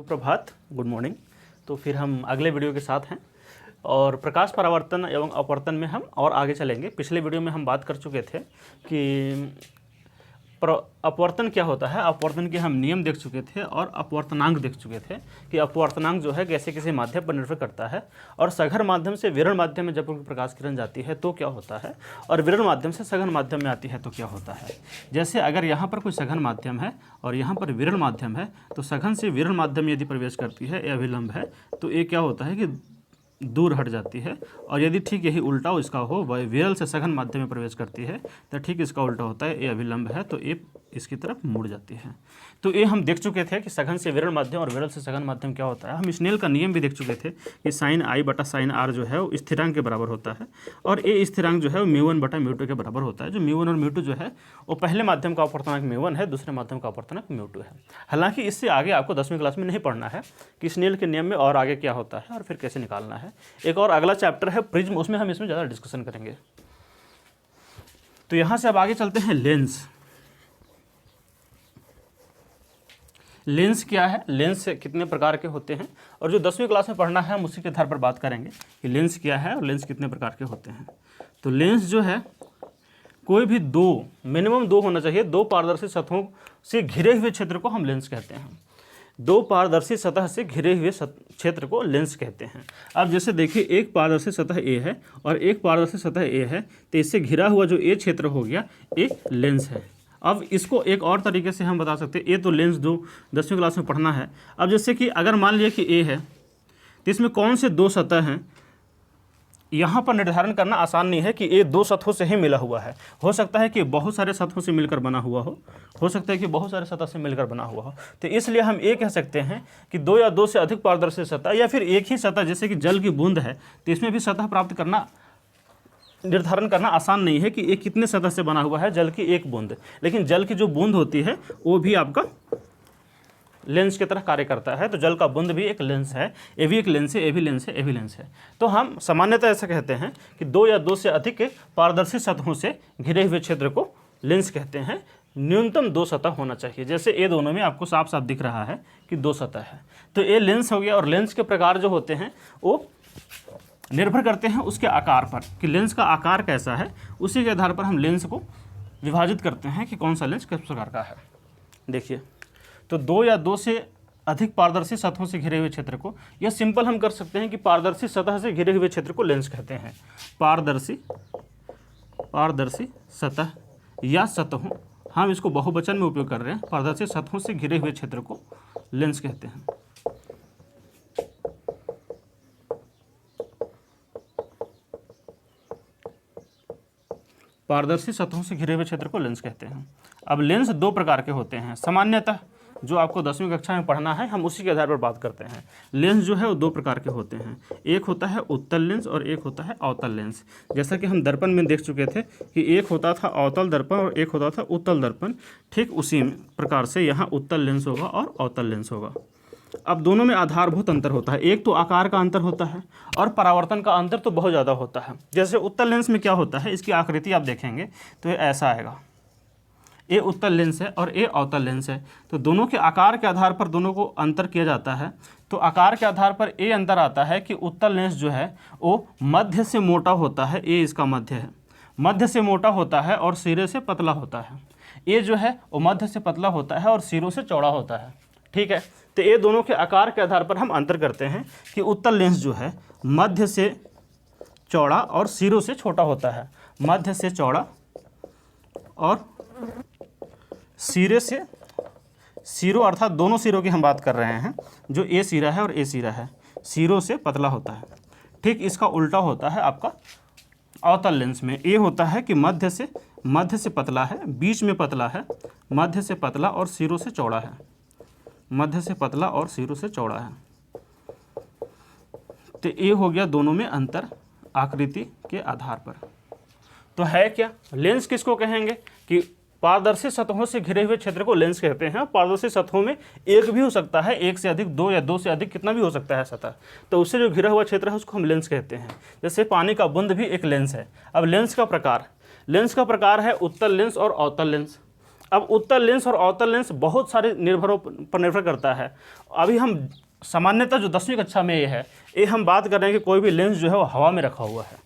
सुप्रभात, good morning. तो फिर हम अगले वीडियो के साथ हैं और प्रकाश परावर्तन एवं अपवर्तन में हम और आगे चलेंगे। पिछले वीडियो में हम बात कर चुके थे कि अपवर्तन क्या होता है, अपवर्तन के हम नियम देख चुके थे और अपवर्तनांक देख चुके थे कि अपवर्तनांक जो है कैसे किसी माध्यम पर निर्भर करता है और सघन माध्यम से विरल माध्यम में जब प्रकाश किरण जाती है तो क्या होता है और विरल माध्यम से सघन माध्यम में आती है तो क्या होता है। जैसे अगर यहाँ पर कोई सघन माध्यम है और यहाँ पर विरल माध्यम है तो सघन से विरल माध्यम यदि प्रवेश करती है या विलंब है तो ये क्या होता है कि दूर हट जाती है, और यदि ठीक यही उल्टा इसका हो, वह विरल से सघन माध्यम में प्रवेश करती है तो ठीक इसका उल्टा होता है, ये अभिलंब है तो ये इसकी तरफ मुड़ जाती है। तो ये हम देख चुके थे कि सघन से विरल माध्यम और विरल से सघन माध्यम क्या होता है। हम स्नेल का नियम भी देख चुके थे कि साइन आई बटा साइन आर जो है वो स्थिरांक के बराबर होता है और ये स्थिरांक जो है वो म्यू वन बटा म्यू टू के बराबर होता है। जो म्यू वन और म्यू टू जो है वो पहले माध्यम का अपवर्तनांक म्यू वन है, दूसरे माध्यम का अपवर्तनांक म्यू टू है। हालांकि इससे आगे आपको 10वीं क्लास में नहीं पढ़ना है कि स्नेल के नियम में और आगे क्या होता है और फिर कैसे निकालना है। एक और अगला चैप्टर है प्रिज्म, उसमें हम इसमें ज़्यादा डिस्कशन करेंगे। तो यहाँ से अब आगे चलते हैं लेंस। लेंस क्या है, लेंस कितने प्रकार के होते हैं और जो 10वीं क्लास में पढ़ना है हम उसी के आधार पर बात करेंगे कि लेंस क्या है और लेंस कितने प्रकार के होते हैं। तो लेंस जो है कोई भी मिनिमम दो होना चाहिए, दो पारदर्शी सतहों से घिरे हुए क्षेत्र को हम लेंस कहते हैं। दो पारदर्शी सतह से घिरे हुए क्षेत्र को लेंस कहते हैं। अब जैसे देखिए एक पारदर्शी सतह ए है और एक पारदर्शी सतह ए है तो इससे घिरा हुआ जो ए क्षेत्र हो गया एक लेंस है। अब इसको एक और तरीके से हम बता सकते हैं, ये तो लेंस जो 10वीं क्लास में पढ़ना है। अब जैसे कि अगर मान लिया कि ए है तो इसमें कौन से दो सतह हैं, यहाँ पर निर्धारण करना आसान नहीं है कि ये दो सतहों से ही मिला हुआ है। हो सकता है कि बहुत सारे सतहों से मिलकर बना हुआ हो सकता है कि बहुत सारे सतह से मिलकर बना हुआ हो। तो इसलिए हम ये कह सकते हैं कि दो या दो से अधिक पारदर्शी सतह या फिर एक ही सतह, जैसे कि जल की बूंद है तो इसमें भी सतह प्राप्त करना निर्धारण करना आसान नहीं है कि ये कितने सतह से बना हुआ है जल की एक बूंद, लेकिन जल की जो बूंद होती है वो भी आपका लेंस की तरह कार्य करता है। तो जल का बूंद भी एक लेंस है, ये भी एक लेंस है, ये भी लेंस है, ये भी लेंस है। तो हम सामान्यतः ऐसा कहते हैं कि दो या दो से अधिक पारदर्शी सतहों से घिरे हुए क्षेत्र को लेंस कहते हैं। न्यूनतम दो सतह होना चाहिए। जैसे ये दोनों में आपको साफ साफ दिख रहा है कि दो सतह है, तो ये लेंस हो गया। और लेंस के प्रकार जो होते हैं वो निर्भर करते हैं उसके आकार पर कि लेंस का आकार कैसा है, उसी के आधार पर हम लेंस को विभाजित करते हैं कि कौन सा लेंस किस प्रकार का है। देखिए, तो दो या दो से अधिक पारदर्शी सतहों से घिरे हुए क्षेत्र को, यह सिंपल हम कर सकते हैं कि पारदर्शी सतह से घिरे हुए क्षेत्र को लेंस कहते हैं। पारदर्शी सतह या सतहों, हम इसको बहुवचन में उपयोग कर रहे हैं। पारदर्शी सतहों से घिरे हुए क्षेत्र को लेंस कहते हैं। पारदर्शी सतहों से घिरे हुए क्षेत्र को लेंस कहते हैं। अब लेंस दो प्रकार के होते हैं। सामान्यतः जो आपको 10वीं कक्षा में पढ़ना है हम उसी के आधार पर बात करते हैं। लेंस जो है वो दो प्रकार के होते हैं, एक होता है उत्तल लेंस और एक होता है अवतल लेंस। जैसा कि हम दर्पण में देख चुके थे कि एक होता था अवतल दर्पण और एक होता था उत्तल दर्पण, ठीक उसी प्रकार से यहाँ उत्तल लेंस होगा और अवतल लेंस होगा। अब दोनों में आधारभूत अंतर होता है, एक तो आकार का अंतर होता है और परावर्तन का अंतर तो बहुत ज़्यादा होता है। जैसे उत्तल लेंस में क्या होता है, इसकी आकृति आप देखेंगे तो ये ऐसा आएगा, ये उत्तल लेंस है और ये अवतल लेंस है। तो दोनों के आकार के आधार पर दोनों को अंतर किया जाता है। तो आकार के आधार पर ये अंतर आता है कि उत्तल लेंस जो है वो मध्य से मोटा होता है, ये इसका मध्य है, मध्य से मोटा होता है और सिरे से पतला होता है। ये जो है वो मध्य से पतला होता है और सिरों से चौड़ा होता है, ठीक है। तो ये दोनों के आकार के आधार पर हम अंतर करते हैं कि उत्तल लेंस जो है मध्य से चौड़ा और सिरों से छोटा होता है। मध्य से चौड़ा और सिरे से, सिरों अर्थात दोनों सिरों की हम बात कर रहे हैं, जो ए सिरा है और ए सिरा है, सिरों से पतला होता है। ठीक इसका उल्टा होता है आपका अवतल लेंस में। ए होता है कि मध्य से पतला है, बीच में पतला है, मध्य से पतला और सिरों से चौड़ा है, मध्य से पतला और सिरों से चौड़ा है। तो ये हो गया दोनों में अंतर आकृति के आधार पर। तो है क्या लेंस किसको कहेंगे कि पारदर्शी सतहों से घिरे हुए क्षेत्र को लेंस कहते हैं। पारदर्शी सतहों में एक भी हो सकता है, एक से अधिक, दो या दो से अधिक, कितना भी हो सकता है सतह, तो उससे जो घिरा हुआ क्षेत्र है उसको हम लेंस कहते हैं। जैसे पानी का बूंद भी एक लेंस है। अब लेंस का प्रकार है उत्तल लेंस और अवतल लेंस। अब उत्तल लेंस और अवतल लेंस बहुत सारे निर्भरों पर निर्भर करता है। अभी हम सामान्यतः जो 10वीं कक्षा में ये है, ये हम बात कर रहे हैं कि कोई भी लेंस जो है वो हवा में रखा हुआ है,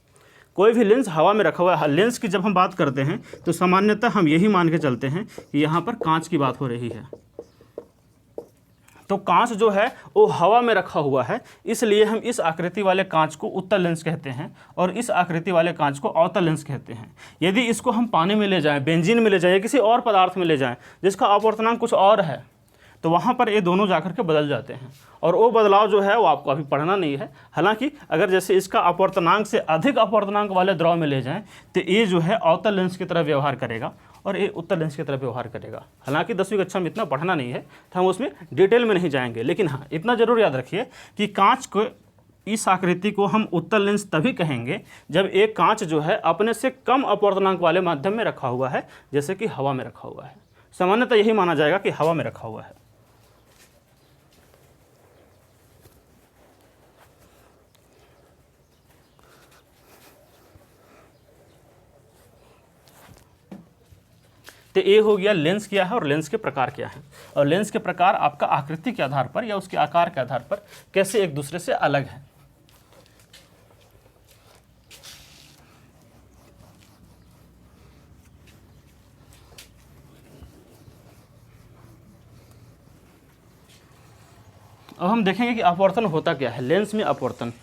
कोई भी लेंस हवा में रखा हुआ है। लेंस की जब हम बात करते हैं तो सामान्यतः हम यही मान के चलते हैं कि यहाँ पर कांच की बात हो रही है। तो कांच जो है वो हवा में रखा हुआ है, इसलिए हम इस आकृति वाले कांच को उत्तल लेंस कहते हैं और इस आकृति वाले कांच को अवतल लेंस कहते हैं। यदि इसको हम पानी में ले जाएं, बेंजीन में ले जाएं, किसी और पदार्थ में ले जाएं जिसका अपवर्तनांक कुछ और है, तो वहाँ पर ये दोनों जाकर के बदल जाते हैं और वो बदलाव जो है वो आपको अभी पढ़ना नहीं है। हालांकि अगर जैसे इसका अपवर्तनांक से अधिक अपवर्तनांक वाले द्रव में ले जाएं तो ये जो है अवतल लेंस की तरह व्यवहार करेगा और ये उत्तल लेंस की तरह व्यवहार करेगा। हालांकि 10वीं कक्षा में इतना पढ़ना नहीं है तो हम उसमें डिटेल में नहीं जाएंगे, लेकिन हाँ इतना जरूर याद रखिए कि कांच को, इस आकृति को हम उत्तल लेंस तभी कहेंगे जब एक कांच जो है अपने से कम अपवर्तनांक वाले माध्यम में रखा हुआ है, जैसे कि हवा में रखा हुआ है। सामान्यतः यही माना जाएगा कि हवा में रखा हुआ है। तो ये हो गया लेंस क्या है और लेंस के प्रकार क्या है, और लेंस के प्रकार आपका आकृति के आधार पर या उसके आकार के आधार पर कैसे एक दूसरे से अलग है। अब हम देखेंगे कि अपवर्तन होता क्या है। लेंस में अपवर्तन,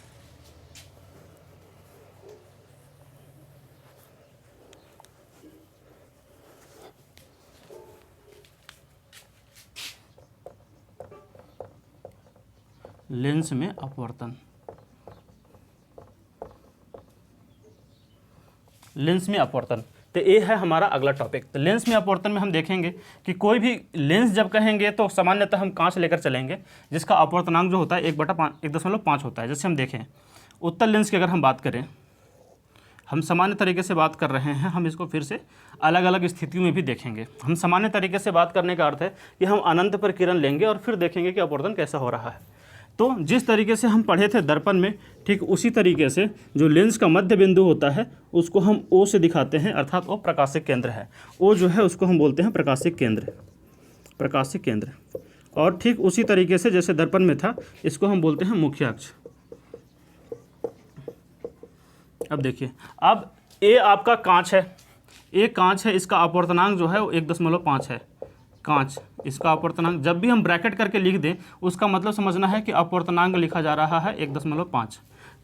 लेंस में अपवर्तन, लेंस में अपवर्तन, तो ये है हमारा अगला टॉपिक। तो लेंस में अपवर्तन में हम देखेंगे कि कोई भी लेंस जब कहेंगे तो सामान्यतः हम कांच लेकर चलेंगे जिसका अपवर्तनांक जो होता है 1/1.5 होता है। जैसे हम देखें उत्तल लेंस की अगर हम बात करें, हम सामान्य तरीके से बात कर रहे हैं, हम इसको फिर से अलग अलग स्थितियों में भी देखेंगे। हम सामान्य तरीके से बात करने का अर्थ है कि हम अनंत पर किरण लेंगे और फिर देखेंगे कि अपवर्तन कैसा हो रहा है। तो जिस तरीके से हम पढ़े थे दर्पण में, ठीक उसी तरीके से जो लेंस का मध्य बिंदु होता है उसको हम O से दिखाते हैं, अर्थात वो प्रकाशिक केंद्र है। O जो है उसको हम बोलते हैं प्रकाशिक केंद्र, प्रकाशिक केंद्र। और ठीक उसी तरीके से जैसे दर्पण में था, इसको हम बोलते हैं मुख्य अक्ष। अब देखिए, अब ये आपका कांच है, ये कांच है, इसका अपवर्तनांक जो है वो 1.5 है। कांच, इसका अपवर्तनांक जब भी हम ब्रैकेट करके लिख दें उसका मतलब समझना है कि अपवर्तनांक लिखा जा रहा है 1.5।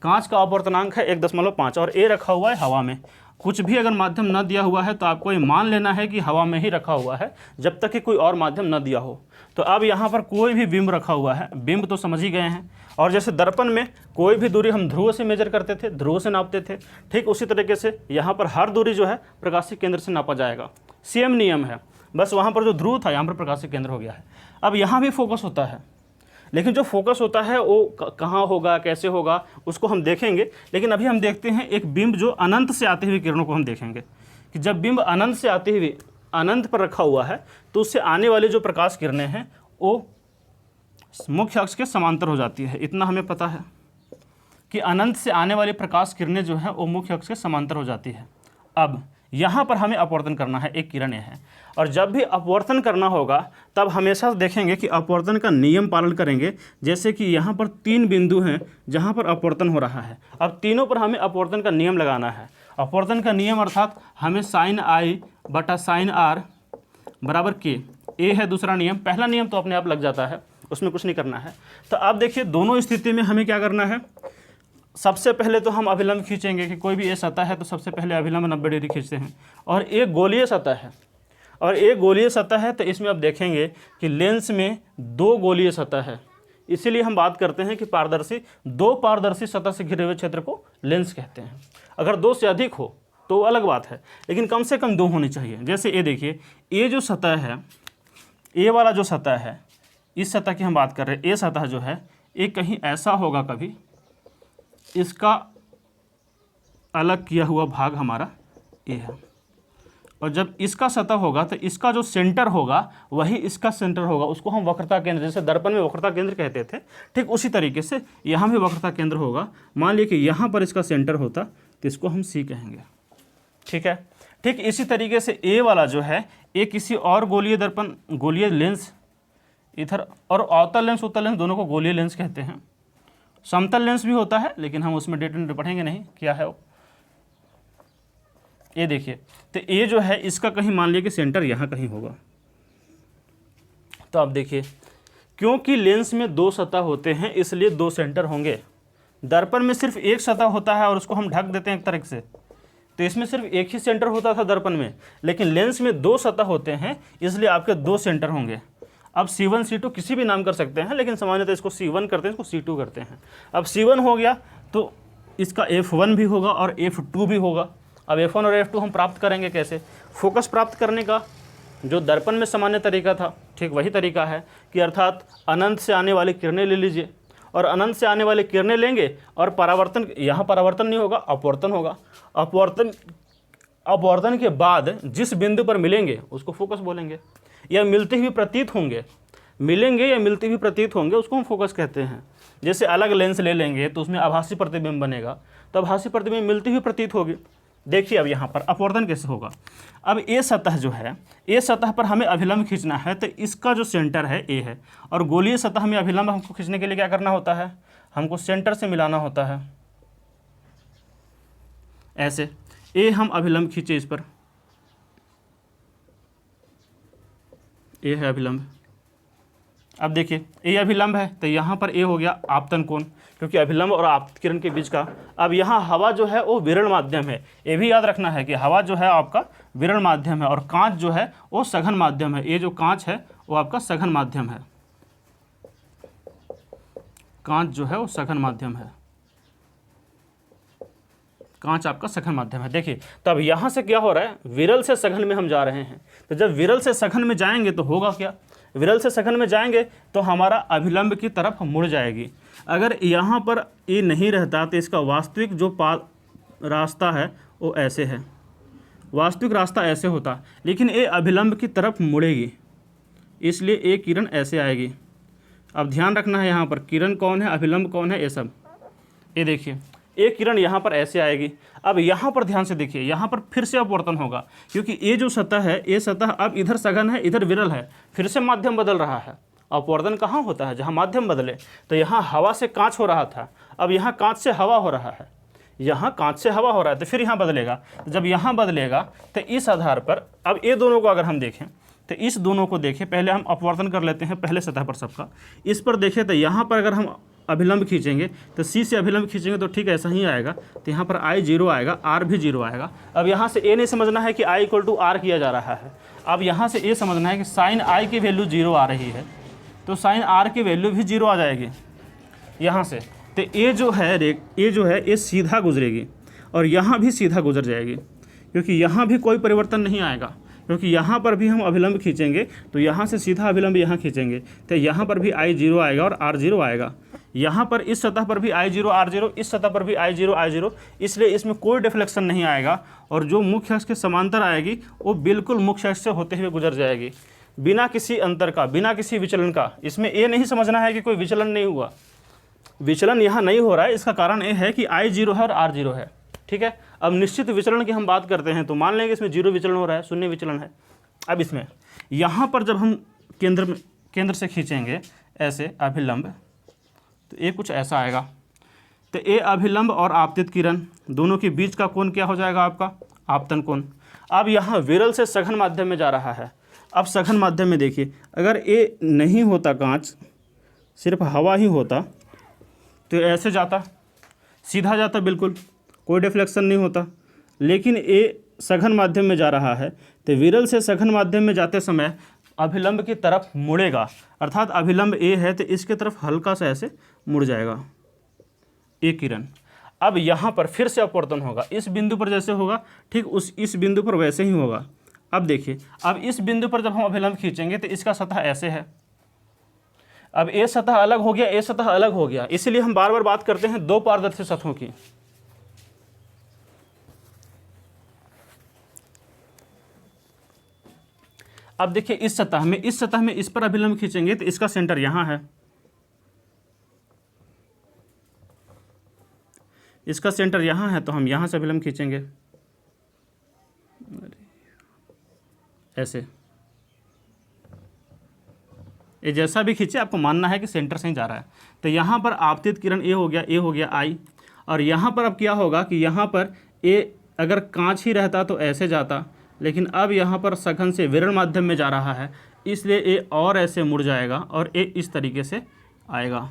कांच का अपवर्तनांक है 1.5 और ए रखा हुआ है हवा में। कुछ भी अगर माध्यम न दिया हुआ है तो आपको ये मान लेना है कि हवा में ही रखा हुआ है जब तक कि कोई और माध्यम न दिया हो। तो अब यहाँ पर कोई भी बिंब रखा हुआ है, बिंब तो समझ ही गए हैं। और जैसे दर्पण में कोई भी दूरी हम ध्रुव से मेजर करते थे, ध्रुव से नापते थे, ठीक उसी तरीके से यहाँ पर हर दूरी जो है प्रकाशिक केंद्र से नापा जाएगा। सेम नियम है, बस वहाँ पर जो ध्रुव था यहाँ पर प्रकाशिक केंद्र हो गया है। अब यहाँ भी फोकस होता है, लेकिन जो फोकस होता है वो कहाँ होगा, कैसे होगा, उसको हम देखेंगे। लेकिन अभी हम देखते हैं एक बिंब जो अनंत से आती हुई किरणों को हम देखेंगे कि जब बिंब अनंत से आती हुई अनंत पर रखा हुआ है तो उससे आने वाली जो प्रकाश किरणें हैं वो मुख्य अक्ष के समांतर हो जाती है। इतना हमें पता है कि अनंत से आने वाली प्रकाश किरणें जो है वो मुख्य अक्ष के समांतर हो जाती है। अब यहाँ पर हमें अपवर्तन करना है, एक किरण है, और जब भी अपवर्तन करना होगा तब हमेशा देखेंगे कि अपवर्तन का नियम पालन करेंगे। जैसे कि यहाँ पर 3 बिंदु हैं जहाँ पर अपवर्तन हो रहा है, अब तीनों पर हमें अपवर्तन का नियम लगाना है। अपवर्तन का नियम अर्थात हमें sin I बटा sin R बराबर K, ये है दूसरा नियम। पहला नियम तो अपने आप लग जाता है, उसमें कुछ नहीं करना है। तो अब देखिए दोनों स्थिति में हमें क्या करना है। सबसे पहले तो हम अभिलंब खींचेंगे कि कोई भी ये सतह है तो सबसे पहले अभिलंब 90 डिग्री खींचते हैं। और एक गोलीय सतह है, और एक गोलीय सतह है तो इसमें अब देखेंगे कि लेंस में 2 गोलीय सतह है, इसीलिए हम बात करते हैं कि पारदर्शी 2 पारदर्शी सतह से घिरे हुए क्षेत्र को लेंस कहते हैं। अगर 2 से अधिक हो तो अलग बात है, लेकिन कम से कम 2 होनी चाहिए। जैसे ये देखिए, ये जो सतह है, ये वाला जो सतह है, इस सतह की हम बात कर रहे हैं, ये सतह जो है ये कहीं ऐसा होगा, कभी इसका अलग किया हुआ भाग हमारा ये है, और जब इसका सतह होगा तो इसका जो सेंटर होगा वही इसका सेंटर होगा। उसको हम वक्रता केंद्र, जैसे दर्पण में वक्रता केंद्र कहते थे, ठीक उसी तरीके से यहाँ भी वक्रता केंद्र होगा। मान लीजिए कि यहाँ पर इसका सेंटर होता तो इसको हम C कहेंगे, ठीक है। ठीक इसी तरीके से ए वाला जो है, ये किसी और गोलीय दर्पण, गोलीय लेंस इधर, और अवतल लेंस उत्तल लेंस दोनों को गोलीय लेंस कहते हैं। समतल लेंस भी होता है लेकिन हम उसमें डिटेल पढ़ेंगे नहीं क्या है वो। ये देखिए, तो ये जो है इसका कहीं मान लिया कि सेंटर यहाँ कहीं होगा। तो आप देखिए, क्योंकि लेंस में दो सतह होते हैं इसलिए दो सेंटर होंगे। दर्पण में सिर्फ एक सतह होता है और उसको हम ढक देते हैं एक तरह से, तो इसमें सिर्फ एक ही सेंटर होता था दर्पण में, लेकिन लेंस में दो सतह होते हैं इसलिए आपके दो सेंटर होंगे। अब C1 C2 किसी भी नाम कर सकते हैं, लेकिन सामान्यतः इसको C1 करते हैं, इसको C2 करते हैं। अब C1 हो गया तो इसका F1 भी होगा और F2 भी होगा। अब F1 और F2 हम प्राप्त करेंगे कैसे? फोकस प्राप्त करने का जो दर्पण में सामान्य तरीका था, ठीक वही तरीका है कि अर्थात अनंत से आने वाली किरणें ले लीजिए, और अनंत से आने वाली किरणें लेंगे और परावर्तन, यहाँ परावर्तन नहीं होगा, अपवर्तन होगा। अपवर्तन के बाद जिस बिंदु पर मिलेंगे उसको फोकस बोलेंगे, या मिलते हुए प्रतीत होंगे, मिलेंगे या मिलते हुए प्रतीत होंगे उसको हम फोकस कहते हैं। जैसे अलग लेंस ले लेंगे तो उसमें आभासी प्रतिबिंब बनेगा, तो आभासी प्रतिबिंब मिलती हुई प्रतीत होगी। देखिए अब यहाँ पर अपवर्तन कैसे होगा। अब ये सतह जो है, ये सतह पर हमें अभिलंब खींचना है, तो इसका जो सेंटर है ए है, और गोलीय सतह में अभिलंब हमको खींचने के लिए क्या करना होता है? हमको सेंटर से मिलाना होता है। ऐसे ए हम अभिलंब खींचे इस पर, ए है अभिलंब। अब देखिए ए अभिलंब है तो यहाँ पर ए हो गया आपतन कोण, क्योंकि अभिलंब और आपतित किरण के बीच का। अब यहाँ हवा जो है वो विरल माध्यम है, ये भी याद रखना है कि हवा जो है आपका विरल माध्यम है, और कांच जो है वो सघन माध्यम है। ये जो कांच है वो आपका सघन माध्यम है, कांच जो है वो सघन माध्यम है, कांच आपका सघन माध्यम है। देखिए तब यहाँ से क्या हो रहा है, विरल से सघन में हम जा रहे हैं। तो जब विरल से सघन में जाएंगे तो होगा क्या? विरल से सघन में जाएंगे तो हमारा अभिलंब की तरफ मुड़ जाएगी। अगर यहाँ पर ये नहीं रहता तो इसका वास्तविक जो रास्ता है वो ऐसे है, वास्तविक रास्ता ऐसे होता, लेकिन ये अभिलंब की तरफ मुड़ेगी, इसलिए ये किरण ऐसे आएगी। अब ध्यान रखना है यहाँ पर किरण कौन है, अभिलंब कौन है, ये सब। ये देखिए एक किरण यहाँ पर ऐसे आएगी। अब यहाँ पर ध्यान से देखिए, यहाँ पर फिर से अपवर्तन होगा, क्योंकि ये जो सतह है, ये सतह अब इधर सघन है, इधर विरल है, फिर से माध्यम बदल रहा है। अपवर्तन कहाँ होता है? जहाँ माध्यम बदले। तो यहाँ हवा से कांच हो रहा था, अब यहाँ कांच से हवा हो रहा है, यहाँ कांच से हवा हो रहा है, तो फिर यहाँ बदलेगा। तो जब यहाँ बदलेगा तो इस आधार पर अब ये दोनों को अगर हम देखें तो इस दोनों को देखें, पहले हम अपवर्तन कर लेते हैं पहले सतह पर सबका। इस पर देखें तो यहाँ पर अगर हम अभिलंब खींचेंगे तो C से अभिलंब खींचेंगे तो ठीक ऐसा ही आएगा। तो यहाँ पर I 0 आएगा, R भी 0 आएगा। अब यहाँ से A नहीं समझना है कि I = R किया जा रहा है, अब यहाँ से ये समझना है कि साइन I की वैल्यू 0 आ रही है, तो साइन R की वैल्यू भी 0 आ जाएगी यहाँ से। तो ये जो है ये सीधा गुजरेगी और यहाँ भी सीधा गुजर जाएगी, क्योंकि यहाँ भी कोई परिवर्तन नहीं आएगा, क्योंकि यहाँ पर भी हम अभिलंब खींचेंगे तो यहाँ से सीधा अभिलंब यहाँ खींचेंगे तो यहाँ पर भी I 0 आएगा और R 0 आएगा। यहाँ पर इस सतह पर भी I 0 R 0, इस सतह पर भी I 0 I 0, इसलिए इसमें कोई डिफ्लेक्शन नहीं आएगा, और जो मुख्य अक्ष के समांतर आएगी वो बिल्कुल मुख्य अक्ष से होते हुए गुजर जाएगी, बिना किसी अंतर का, बिना किसी विचलन का। इसमें ये नहीं समझना है कि कोई विचलन नहीं हुआ, विचलन यहाँ नहीं हो रहा है। इसका कारण ये है कि I 0 है और R 0 है, ठीक है। अब निश्चित विचलन की हम बात करते हैं तो मान लेंगे इसमें 0 विचलन हो रहा है, शून्य विचलन है। अब इसमें यहाँ पर जब हम केंद्र से खींचेंगे ऐसे अभिलंब तो ये कुछ ऐसा आएगा। तो ये अभिलंब और आपतित किरण दोनों के बीच का कोण क्या हो जाएगा आपका? आपतन कोण। अब यहाँ विरल से सघन माध्यम में जा रहा है। अब सघन माध्यम में देखिए, अगर ये नहीं होता कांच, सिर्फ हवा ही होता तो ऐसे जाता, सीधा जाता, बिल्कुल कोई डिफ्लेक्शन नहीं होता। लेकिन ये सघन माध्यम में जा रहा है तो विरल से सघन माध्यम में जाते समय अभिलंब की तरफ मुड़ेगा, अर्थात अभिलंब ए है तो इसके तरफ हल्का सा ऐसे मुड़ जाएगा एक किरण। अब यहाँ पर फिर से अपवर्तन होगा, इस बिंदु पर जैसे होगा ठीक इस बिंदु पर वैसे ही होगा। अब देखिए, अब इस बिंदु पर जब हम अभिलंब खींचेंगे तो इसका सतह ऐसे है। अब ए सतह अलग हो गया, ए सतह अलग हो गया, इसलिए हम बार बार बात करते हैं दो पारदर्शी सतहों की। अब देखिए इस सतह में इस पर अभिलंब खींचेंगे तो इसका सेंटर यहाँ है, इसका सेंटर यहाँ है, तो हम यहाँ से अभिलंब खींचेंगे ऐसे। ये जैसा भी खींचे आपको मानना है कि सेंटर से ही जा रहा है। तो यहाँ पर आपतित किरण ए हो गया आई, और यहाँ पर अब क्या होगा कि यहाँ पर ए अगर कांच ही रहता तो ऐसे जाता, लेकिन अब यहाँ पर सघन से विरल माध्यम में जा रहा है, इसलिए ए और ऐसे मुड़ जाएगा और ए इस तरीके से आएगा,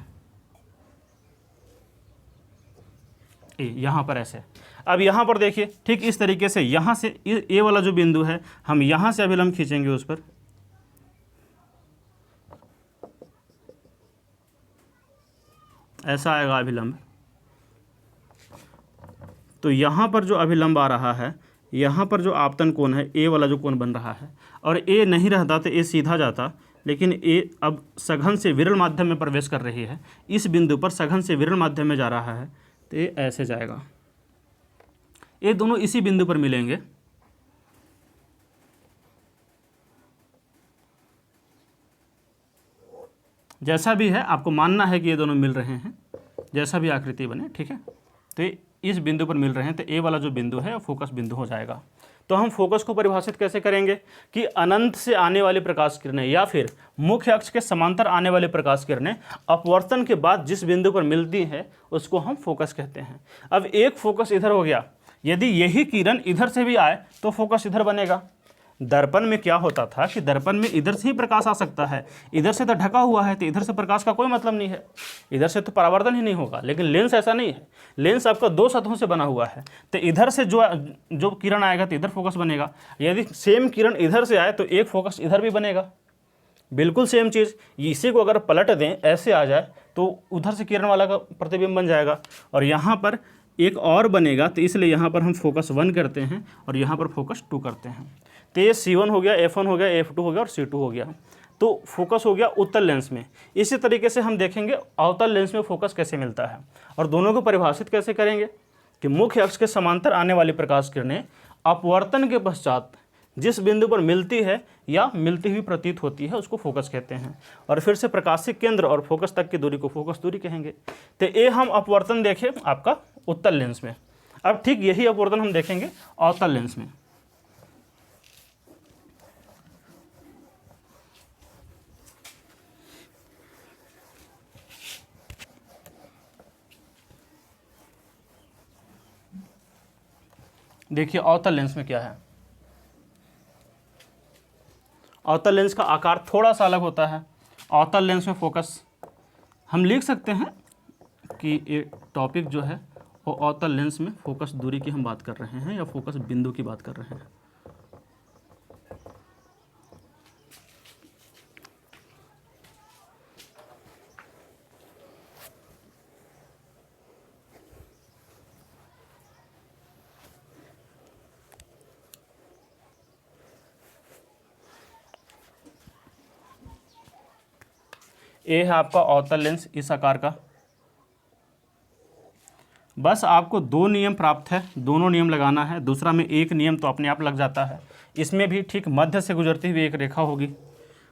ए यहाँ पर ऐसे। अब यहाँ पर देखिए ठीक इस तरीके से यहाँ से ए वाला जो बिंदु है हम यहाँ से अभिलंब खींचेंगे उस पर, ऐसा आएगा अभिलंब। तो यहाँ पर जो अभिलंब आ रहा है, यहाँ पर जो आपतन कोण है ए वाला जो कोण बन रहा है, और ए नहीं रहता तो ए सीधा जाता, लेकिन ए अब सघन से विरल माध्यम में प्रवेश कर रही है, इस बिंदु पर सघन से विरल माध्यम में जा रहा है, तो ये ऐसे जाएगा। ये दोनों इसी बिंदु पर मिलेंगे, जैसा भी है आपको मानना है कि ये दोनों मिल रहे हैं, जैसा भी आकृति बने, ठीक है। तो ये इस बिंदु पर मिल रहे हैं, तो ए वाला जो बिंदु है फोकस बिंदु हो जाएगा। तो हम फोकस को परिभाषित कैसे करेंगे कि अनंत से आने वाली प्रकाश किरणें या फिर मुख्य अक्ष के समांतर आने वाली प्रकाश किरणें अपवर्तन के बाद जिस बिंदु पर मिलती हैं उसको हम फोकस कहते हैं। अब एक फोकस इधर हो गया, यदि यही किरण इधर से भी आए तो फोकस इधर बनेगा। दर्पण में क्या होता था कि दर्पण में इधर से ही प्रकाश आ सकता है, इधर से तो ढका हुआ है, तो इधर से प्रकाश का कोई मतलब नहीं है, इधर से तो परावर्तन ही नहीं होगा। लेकिन लेंस ऐसा नहीं है, लेंस आपका दो सतहों से बना हुआ है, तो इधर से जो किरण आएगा तो इधर फोकस बनेगा, यदि सेम किरण इधर से आए तो एक फोकस इधर भी बनेगा, बिल्कुल सेम चीज़। इसी को अगर पलट दें, ऐसे आ जाए तो उधर से किरण वाला का प्रतिबिंब बन जाएगा, और यहाँ पर एक और बनेगा, तो इसलिए यहाँ पर हम फोकस 1 करते हैं और यहाँ पर फोकस 2 करते हैं। तो ये C1 हो गया, F1 हो गया, F2 हो गया और C2 हो गया। तो फोकस हो गया उत्तल लेंस में। इसी तरीके से हम देखेंगे अवतल लेंस में फोकस कैसे मिलता है, और दोनों को परिभाषित कैसे करेंगे कि मुख्य अक्ष के समांतर आने वाली प्रकाश किरणें अपवर्तन के पश्चात जिस बिंदु पर मिलती है या मिलती हुई प्रतीत होती है उसको फोकस कहते हैं, और फिर से प्रकाशिक केंद्र और फोकस तक की दूरी को फोकस दूरी कहेंगे। तो ये हम अपवर्तन देखें आपका उत्तल लेंस में। अब ठीक यही अपवर्तन हम देखेंगे अवतल लेंस में। देखिए अवतल लेंस में क्या है, अवतल लेंस का आकार थोड़ा सा अलग होता है। अवतल लेंस में फोकस हम लिख सकते हैं कि ये टॉपिक जो है वो अवतल लेंस में फोकस दूरी की हम बात कर रहे हैं या फोकस बिंदु की बात कर रहे हैं। ये है आपका अवतल लेंस इस आकार का। बस आपको 2 नियम प्राप्त है, दोनों नियम लगाना है। दूसरा में एक नियम तो अपने आप लग जाता है। इसमें भी ठीक मध्य से गुजरती हुई एक रेखा होगी,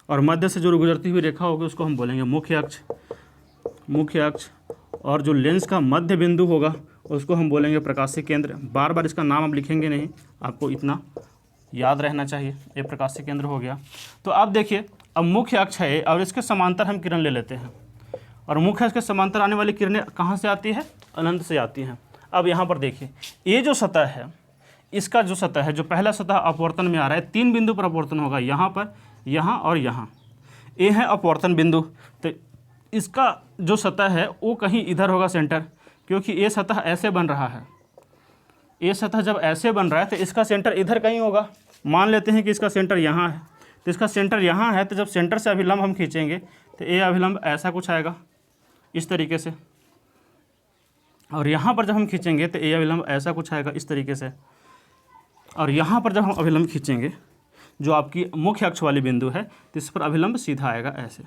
और मध्य से जो गुजरती हुई रेखा होगी उसको हम बोलेंगे मुख्य अक्ष। मुख्य अक्ष और जो लेंस का मध्य बिंदु होगा उसको हम बोलेंगे प्रकाशिक केंद्र। बार बार इसका नाम आप लिखेंगे नहीं, आपको इतना याद रहना चाहिए। ये प्रकाशिक केंद्र हो गया। तो अब देखिए, अब मुख्य अक्ष है और इसके समांतर हम किरण ले लेते हैं, और मुख्य अक्ष के समांतर आने वाली किरणें कहाँ से आती है? अनंत से आती हैं। अब यहाँ पर देखिए, ये जो सतह है, इसका जो सतह है, जो पहला सतह अपवर्तन में आ रहा है, 3 बिंदु पर अपवर्तन होगा, यहाँ पर, यहाँ और यहाँ। ये है अपवर्तन बिंदु। तो इसका जो सतह है वो कहीं इधर होगा सेंटर, क्योंकि ये सतह ऐसे बन रहा है। ये सतह जब ऐसे बन रहा है तो इसका सेंटर इधर कहीं होगा। मान लेते हैं कि इसका सेंटर यहाँ है, तो इसका सेंटर यहाँ है, तो जब सेंटर से अभिलंब हम खींचेंगे तो ये अभिलंब ऐसा कुछ आएगा इस तरीके से, और यहाँ पर जब हम खींचेंगे तो ये अभिलंब ऐसा कुछ आएगा इस तरीके से, और यहाँ पर जब हम अभिलंब खींचेंगे जो आपकी मुख्य अक्ष वाली बिंदु है तो इस पर अभिलंब सीधा आएगा, ऐसे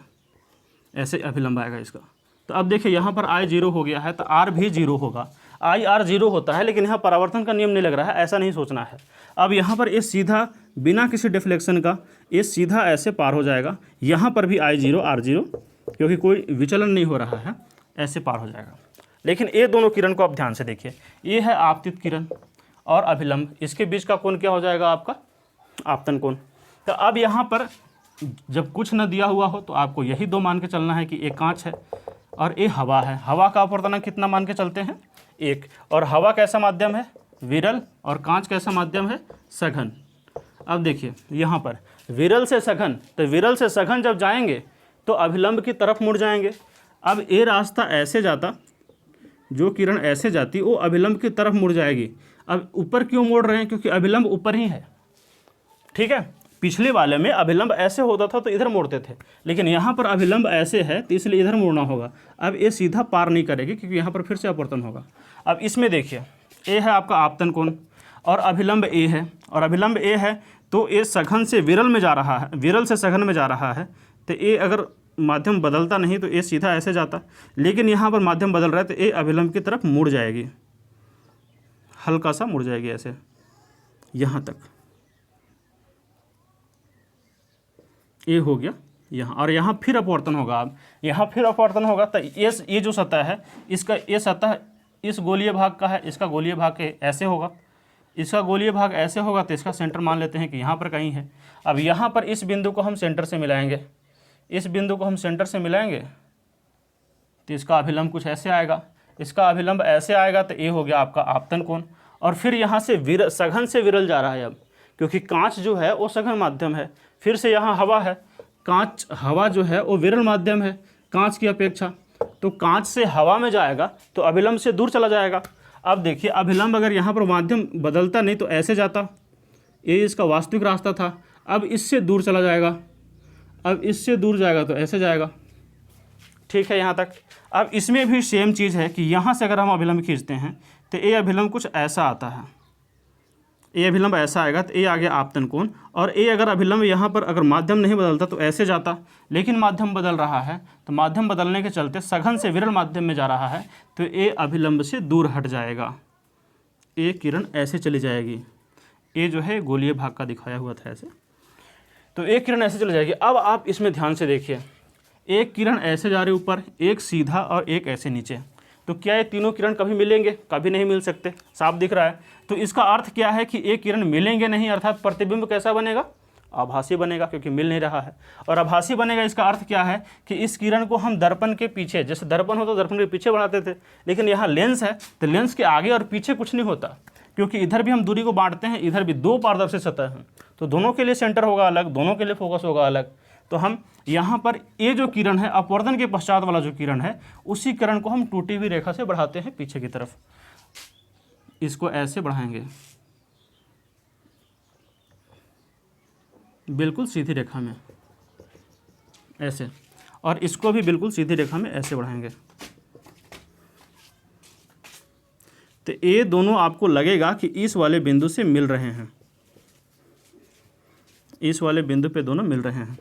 ऐसे अभिलंब आएगा इसका। तो अब देखिए यहाँ पर I 0 हो गया है तो R भी 0 होगा। IR 0 होता है, लेकिन यहाँ परावर्तन का नियम नहीं लग रहा है, ऐसा नहीं सोचना है। अब यहाँ पर ये सीधा बिना किसी डिफ्लेक्शन का ये सीधा ऐसे पार हो जाएगा। यहाँ पर भी I 0 R 0, क्योंकि कोई विचलन नहीं हो रहा है, ऐसे पार हो जाएगा। लेकिन ये दोनों किरण को आप ध्यान से देखिए, ये है आपतित किरण और अभिलंब, इसके बीच का कोण क्या हो जाएगा आपका? आपतन कोण। तो अब यहाँ पर जब कुछ न दिया हुआ हो तो आपको यही दो मान के चलना है कि ए कांच है और ए हवा है। हवा का अपवर्तनांक कितना मान के चलते हैं? 1। और हवा कैसा माध्यम है? विरल। और कांच कैसा माध्यम है? सघन। अब देखिए यहाँ पर विरल से सघन, तो विरल से सघन जब जाएंगे तो अभिलंब की तरफ मुड़ जाएंगे। अब ए रास्ता ऐसे जाता, जो किरण ऐसे जाती वो अभिलंब की तरफ मुड़ जाएगी। अब ऊपर क्यों मोड़ रहे हैं? क्योंकि अभिलंब ऊपर ही है, ठीक है। पिछले वाले में अभिलंब ऐसे होता था तो इधर मोड़ते थे, लेकिन यहाँ पर अभिलंब ऐसे है तो इसलिए इधर मोड़ना होगा। अब ये सीधा पार नहीं करेगी क्योंकि यहाँ पर फिर से अपवर्तन होगा। अब इसमें देखिए ए है आपका आपतन कोण और अभिलंब ए है, और अभिलंब ए है तो ए सघन से विरल में जा रहा है, विरल से सघन में जा रहा है। तो ए अगर माध्यम बदलता नहीं तो ए सीधा ऐसे जाता, लेकिन यहाँ पर माध्यम बदल रहा है तो ए अभिलंब की तरफ मुड़ जाएगी, हल्का सा मुड़ जाएगी ऐसे यहाँ तक। ये हो गया यहाँ, और यहाँ फिर अपवर्तन होगा। अब यहाँ फिर अपवर्तन होगा तो ये जो सतह है इसका, ये सतह इस गोलीय भाग का है, इसका गोलीय भाग के ऐसे होगा, इसका गोलीय भाग ऐसे होगा, तो इसका सेंटर मान लेते हैं कि यहाँ पर कहीं है। अब यहाँ पर इस बिंदु को हम सेंटर से मिलाएंगे, इस बिंदु को हम सेंटर से मिलाएंगे तो इसका अभिलंब कुछ ऐसे आएगा, इसका अभिलंब ऐसे आएगा, तो ये हो गया आपका आपतन कोण। और फिर यहाँ से सघन से विरल जा रहा है अब, क्योंकि कांच जो है वो सघन माध्यम है। फिर से यहाँ हवा है, कांच हवा जो है वो विरल माध्यम है कांच की अपेक्षा, तो कांच से हवा में जाएगा तो अभिलंब से दूर चला जाएगा। अब देखिए अभिलंब अगर यहाँ पर माध्यम बदलता नहीं तो ऐसे जाता, ये इसका वास्तविक रास्ता था। अब इससे दूर चला जाएगा, अब इससे दूर जाएगा तो ऐसे जाएगा, ठीक है यहाँ तक। अब इसमें भी सेम चीज़ है कि यहाँ से अगर हम अभिलंब खींचते हैं तो ये अभिलंब कुछ ऐसा आता है, ये अभिलंब ऐसा आएगा, तो ये आ गया आपतन कोण। और ये अगर अभिलंब यहाँ पर अगर माध्यम नहीं बदलता तो ऐसे जाता, लेकिन माध्यम बदल रहा है, तो माध्यम बदलने के चलते सघन से विरल माध्यम में जा रहा है, तो ये अभिलंब से दूर हट जाएगा, ये किरण ऐसे चली जाएगी। ये जो है गोलीय भाग का दिखाया हुआ था ऐसे, तो एक किरण ऐसे चली जाएगी। अब आप इसमें ध्यान से देखिए, एक किरण ऐसे जा रही ऊपर, एक सीधा और एक ऐसे नीचे, तो क्या ये तीनों किरण कभी मिलेंगे? कभी नहीं मिल सकते, साफ दिख रहा है। तो इसका अर्थ क्या है कि एक किरण मिलेंगे नहीं, अर्थात प्रतिबिंब कैसा बनेगा? आभासी बनेगा, क्योंकि मिल नहीं रहा है। और आभासी बनेगा इसका अर्थ क्या है कि इस किरण को हम दर्पण के पीछे, जैसे दर्पण होता तो दर्पण के पीछे बढ़ाते थे, लेकिन यहाँ लेंस है तो लेंस के आगे और पीछे कुछ नहीं होता, क्योंकि इधर भी हम दूरी को बांटते हैं, इधर भी दो पारदर्शी सतह हैं, तो दोनों के लिए सेंटर होगा अलग, दोनों के लिए फोकस होगा अलग। तो हम यहाँ पर ये जो किरण है अपवर्तन के पश्चात वाला जो किरण है, उसी किरण को हम टूटी हुई रेखा से बढ़ाते हैं पीछे की तरफ, इसको ऐसे बढ़ाएंगे बिल्कुल सीधी रेखा में ऐसे, और इसको भी बिल्कुल सीधी रेखा में ऐसे बढ़ाएंगे। तो ये दोनों आपको लगेगा कि इस वाले बिंदु से मिल रहे हैं, इस वाले बिंदु पे दोनों मिल रहे हैं,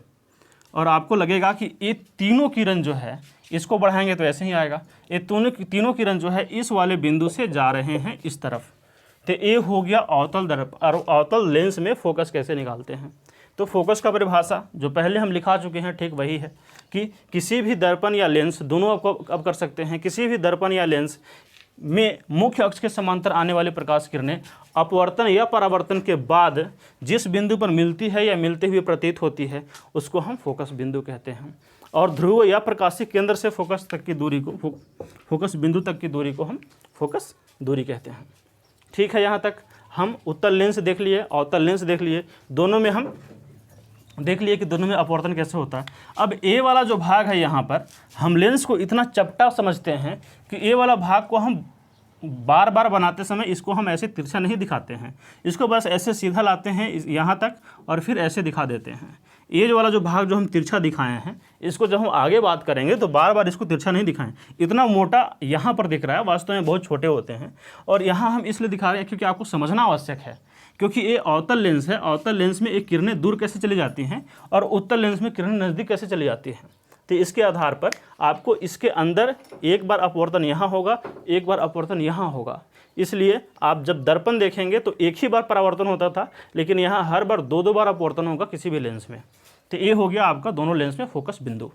और आपको लगेगा कि ये तीनों किरण जो है इसको बढ़ाएंगे तो ऐसे ही आएगा। ये तीनों किरण जो है इस वाले बिंदु से जा रहे हैं इस तरफ, तो ये हो गया अवतल दर्पण। और अवतल लेंस में फोकस कैसे निकालते हैं? तो फोकस का परिभाषा जो पहले हम लिखा चुके हैं ठीक वही है कि किसी भी दर्पण या लेंस, दोनों अब कर सकते हैं, किसी भी दर्पण या लेंस में मुख्य अक्ष के समांतर आने वाली प्रकाश किरणें अपवर्तन या परावर्तन के बाद जिस बिंदु पर मिलती है या मिलते हुए प्रतीत होती है उसको हम फोकस बिंदु कहते हैं। और ध्रुव या प्रकाशीय केंद्र से फोकस तक की दूरी को, फोकस बिंदु तक की दूरी को हम फोकस दूरी कहते हैं। ठीक है, यहाँ तक हम उत्तल लेंस देख लिए, अवतल लेंस देख लिए, दोनों में हम देख लिए कि दोनों में अपवर्तन कैसे होता है। अब ए वाला जो भाग है यहाँ पर हम लेंस को इतना चपटा समझते हैं कि ए वाला भाग को हम बार बार बनाते समय इसको हम ऐसे तिरछा नहीं दिखाते हैं, इसको बस ऐसे सीधा लाते हैं यहाँ तक और फिर ऐसे दिखा देते हैं। ये जो वाला जो भाग जो हम तिरछा दिखाए हैं, इसको जब हम आगे बात करेंगे तो बार बार इसको तिरछा नहीं दिखाएं। इतना मोटा यहाँ पर दिख रहा है, वास्तव में बहुत छोटे होते हैं, और यहाँ हम इसलिए दिखा रहे हैं क्योंकि आपको समझना आवश्यक है, क्योंकि ये अवतल लेंस है। अवतल लेंस में एक किरणें दूर कैसे चली जाती हैं और उत्तल लेंस में किरणें नज़दीक कैसे चली जाती हैं। तो इसके आधार पर आपको इसके अंदर एक बार अपवर्तन यहाँ होगा, एक बार अपवर्तन यहाँ होगा। इसलिए आप जब दर्पण देखेंगे तो एक ही बार परावर्तन होता था, लेकिन यहाँ हर बार दो दो बार अपवर्तन होगा किसी भी लेंस में। तो ये हो गया आपका दोनों लेंस में फोकस बिंदु।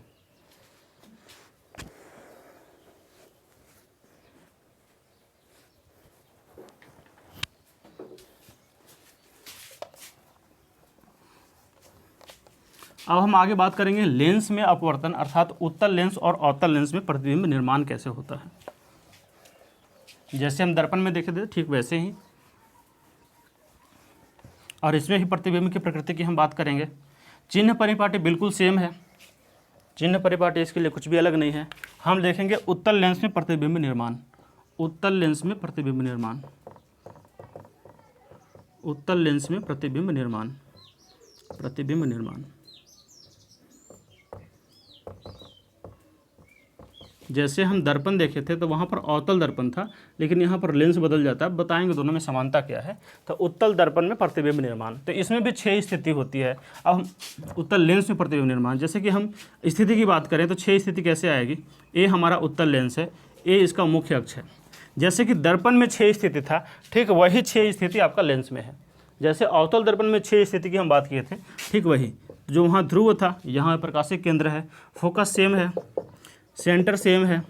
अब हम आगे बात करेंगे लेंस में अपवर्तन अर्थात उत्तल लेंस और अवतल लेंस में प्रतिबिंब निर्माण कैसे होता है। जैसे हम दर्पण में देखे थे ठीक वैसे ही, और इसमें ही प्रतिबिंब की प्रकृति की हम बात करेंगे। चिन्ह परिपाटी बिल्कुल सेम है, चिन्ह परिपाटी इसके लिए कुछ भी अलग नहीं है। हम देखेंगे उत्तल लेंस में प्रतिबिंब निर्माण, उत्तल लेंस में प्रतिबिंब निर्माण, उत्तल लेंस में प्रतिबिंब निर्माण, प्रतिबिंब निर्माण। जैसे हम दर्पण देखे थे तो वहाँ पर अवतल दर्पण था, लेकिन यहाँ पर लेंस बदल जाता है। बताएंगे दोनों में समानता क्या है। तो उत्तल दर्पण में प्रतिबिंब निर्माण, तो इसमें भी 6 स्थिति होती है। अब हम उत्तल लेंस में प्रतिबिंब निर्माण, जैसे कि हम स्थिति की बात करें तो 6 स्थिति कैसे आएगी। ए हमारा उत्तल लेंस है, ए इसका मुख्य अक्ष है। जैसे कि दर्पण में 6 स्थिति था, ठीक वही 6 स्थिति आपका लेंस में है। जैसे अवतल दर्पण में 6 स्थिति की हम बात किए थे, ठीक वही जो वहाँ ध्रुव था, यहाँ प्रकाशिक केंद्र है, फोकस सेम है, सेंटर सेम है।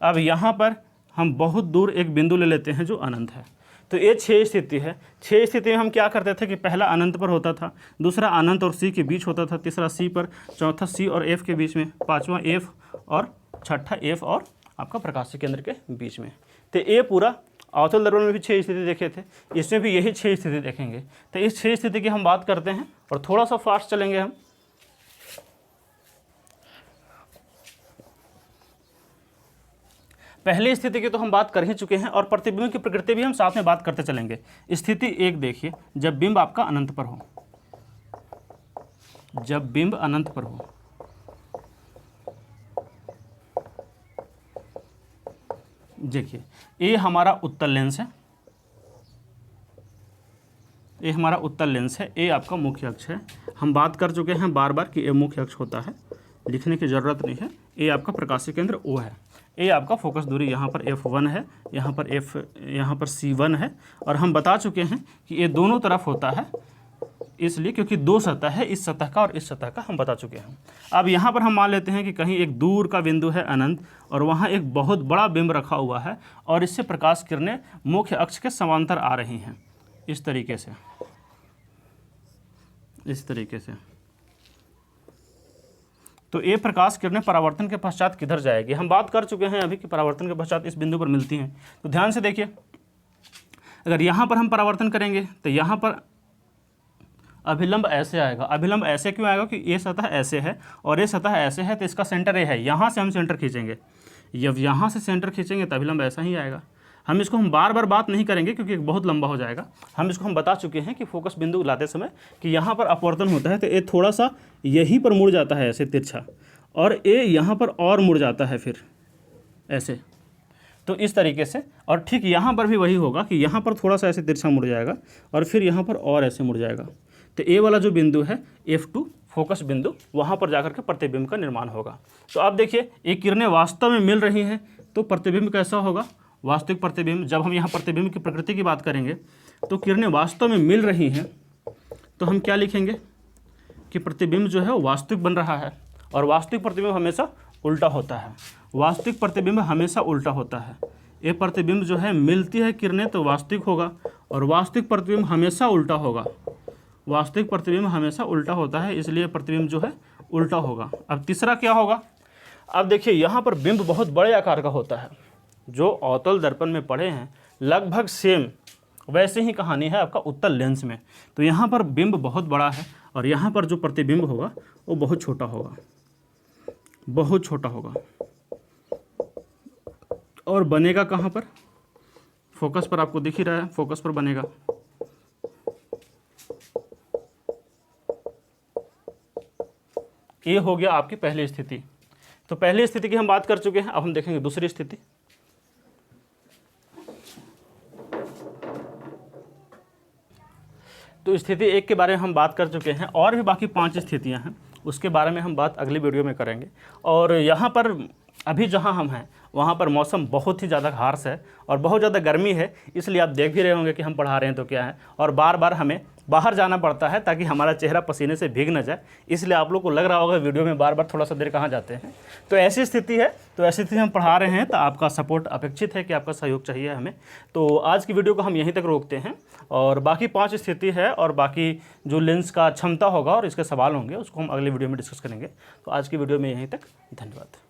अब यहाँ पर हम बहुत दूर एक बिंदु ले लेते हैं जो अनंत है। तो ये 6 स्थिति है। 6 स्थिति में हम क्या करते थे कि पहला अनंत पर होता था, दूसरा अनंत और सी के बीच होता था, तीसरा सी पर, चौथा सी और एफ के बीच में, पांचवा एफ और छठा एफ और आपका प्रकाशिक केंद्र के बीच में। तो ये पूरा अवतल दर्पण में भी 6 स्थिति देखे थे, इसमें भी यही 6 स्थिति देखेंगे। तो इस 6 स्थिति की हम बात करते हैं और थोड़ा सा फास्ट चलेंगे हम। पहली स्थिति की तो हम बात कर ही चुके हैं और प्रतिबिंब की प्रकृति भी हम साथ में बात करते चलेंगे। स्थिति 1 देखिए, जब बिंब आपका अनंत पर हो, जब बिंब अनंत पर हो, देखिए ये हमारा उत्तल लेंस है, ये हमारा उत्तल लेंस है, ये आपका मुख्य अक्ष है। हम बात कर चुके हैं बार बार कि ये मुख्य अक्ष होता है, लिखने की ज़रूरत नहीं है। ये आपका प्रकाशिक केंद्र O है, ये आपका फोकस दूरी यहाँ पर F1 है, यहाँ पर C1 है। और हम बता चुके हैं कि ये दोनों तरफ होता है, इसलिए क्योंकि 2 सतह है, इस सतह का और इस सतह का हम बता चुके हैं। अब यहाँ पर हम मान लेते हैं कि कहीं एक दूर का बिंदु है अनंत और वहाँ एक बहुत बड़ा बिंब रखा हुआ है और इससे प्रकाश किरणें मुख्य अक्ष के समांतर आ रही हैं, इस तरीके से, इस तरीके से। तो ये प्रकाश किरणें परावर्तन के पश्चात किधर जाएगी। हम बात कर चुके हैं अभी कि परावर्तन के पश्चात इस बिंदु पर मिलती हैं। तो ध्यान से देखिए, अगर यहाँ पर हम परावर्तन करेंगे तो यहाँ पर अभिलंब ऐसे आएगा। अभिलंब ऐसे क्यों आएगा कि ये सतह ऐसे है और ये सतह ऐसे है, तो इसका सेंटर ये है। यहाँ से हम सेंटर खींचेंगे, जब यहाँ से सेंटर खींचेंगे तो अभिलंब ऐसा ही आएगा। हम बार बार बात नहीं करेंगे क्योंकि बहुत लंबा हो जाएगा। हम बता चुके हैं कि फोकस बिंदु लाते समय कि यहाँ पर अपवर्तन होता है तो ये थोड़ा सा यहीं पर मुड़ जाता है ऐसे तिरछा, और ये यहाँ पर और मुड़ जाता है फिर ऐसे, तो इस तरीके से। और ठीक यहाँ पर भी वही होगा कि यहाँ पर थोड़ा सा ऐसे तिरछा मुड़ जाएगा और फिर यहाँ पर और ऐसे मुड़ जाएगा। तो ए वाला जो बिंदु है F2 फोकस बिंदु, वहाँ पर जाकर के प्रतिबिंब का निर्माण होगा। तो आप देखिए ये किरणें वास्तव में मिल रही हैं तो प्रतिबिंब कैसा होगा, वास्तविक प्रतिबिंब। जब हम यहाँ प्रतिबिंब की प्रकृति की बात करेंगे तो किरणें वास्तव में मिल रही हैं तो हम क्या लिखेंगे कि प्रतिबिंब जो है वो वास्तविक बन रहा है। और वास्तविक प्रतिबिंब हमेशा उल्टा होता है, वास्तविक प्रतिबिंब हमेशा उल्टा होता है। ये प्रतिबिंब जो है मिलती है किरणें तो वास्तविक होगा, और वास्तविक प्रतिबिंब हमेशा उल्टा होगा, वास्तविक प्रतिबिंब हमेशा उल्टा होता है, इसलिए प्रतिबिंब जो है उल्टा होगा। अब तीसरा क्या होगा, अब देखिए यहाँ पर बिंब बहुत बड़े आकार का होता है। जो अवतल दर्पण में पढ़े हैं लगभग सेम वैसे ही कहानी है आपका उत्तल लेंस में। तो यहाँ पर बिंब बहुत बड़ा है और यहाँ पर जो प्रतिबिंब होगा वो बहुत छोटा होगा, बहुत छोटा होगा। और बनेगा कहाँ पर, फोकस पर, आपको दिख ही रहा है, फोकस पर बनेगा। ये हो गया आपकी पहली स्थिति। तो पहली स्थिति की हम बात कर चुके हैं। अब हम देखेंगे दूसरी स्थिति। तो स्थिति 1 के बारे में हम बात कर चुके हैं, और भी बाकी 5 स्थितियां हैं, उसके बारे में हम बात अगली वीडियो में करेंगे। और यहाँ पर अभी जहाँ हम हैं वहाँ पर मौसम बहुत ही ज़्यादा हार्श है और बहुत ज़्यादा गर्मी है, इसलिए आप देख भी रहे होंगे कि हम पढ़ा रहे हैं तो क्या है, और बार बार हमें बाहर जाना पड़ता है ताकि हमारा चेहरा पसीने से भीग न जाए, इसलिए आप लोग को लग रहा होगा वीडियो में बार बार थोड़ा सा देर कहाँ जाते हैं। तो ऐसी स्थिति है, तो ऐसी स्थिति हम पढ़ा रहे हैं, तो आपका सपोर्ट अपेक्षित है कि आपका सहयोग चाहिए हमें। तो आज की वीडियो को हम यहीं तक रोकते हैं, और बाकी 5 स्थिति है और बाकी जो लेंस का क्षमता होगा और इसके सवाल होंगे उसको हम अगले वीडियो में डिस्कस करेंगे। तो आज की वीडियो में यहीं तक, धन्यवाद।